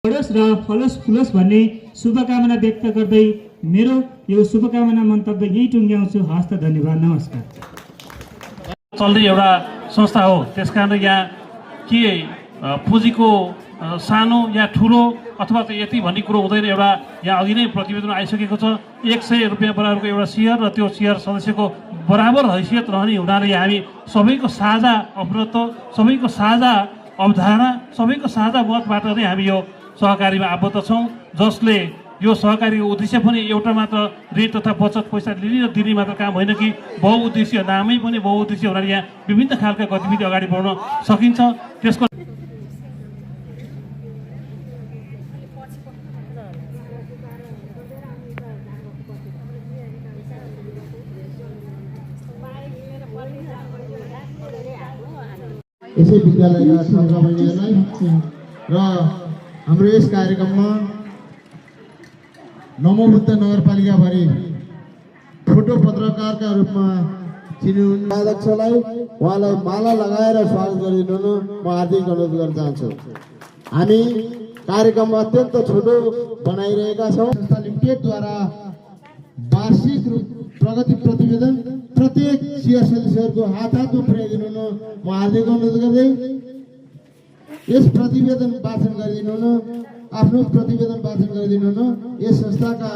बढोस् र फलोस् फुलोस् भन्ने शुभकामना व्यक्त गर्दै मेरो यो शुभकामना मन्तव्य यही टुङ्ग्याउँछु। हस्त धन्यवाद, नमस्कार। चल्दै एउटा संस्था हो, त्यसकारण यहाँ के पुँजीको सानो या ठुलो अथवा चाहिँ यति भन्ने कुरो हुँदैन। एउटा यहाँ अघि नै प्रतिवेदन आइसकेको छ, 100 रुपियाँ बराबरको एउटा सेयर र त्यो सेयर सदस्यको बराबर हैसियत रहने हुनाले हामी सबैको साझा अपनत्व, सबैको साझा अवधारणा, सबैको साझा मतबाट नै हामी यो सहकारीमा आबद्ध छौँ, जसले यो सहकारीको उद्देश्य पनि एउटा मात्र ऋण तथा बचत पैसा लिने र दिने मात्र काम होइन कि बहुउद्देश्य, नामै पनि बहुउद्देश्य हुनाले यहाँ विभिन्न खालका गतिविधि अगाडि बढाउन सकिन्छ। त्यसको यसै विद्यालयका छात्र बहिनीहरूलाई र हाम्रो यस कार्यक्रममा नमोबुद्ध नगरपालिकाभरि फोटो पत्रकारका रूपमा चिनिनु अध्यक्षलाई उहाँलाई माला लगाएर स्वागत गरिदिनु म हार्दिक अनुरोध गर्न चाहन्छु। हामी कार्यक्रम अत्यन्त छोटो बनाइरहेका छौँ। संस्था लिमिटेडद्वारा वार्षिक प्रगति प्रतिवेदन प्रत्येक सेयर सदस्यहरूको हात पुर्याइदिनु म हार्दिक अनुरोध गर्दै यस प्रतिवेदन वाचन गरिदिनु, आफ्नो प्रतिवेदन वाचन गरिदिनु। यस संस्थाका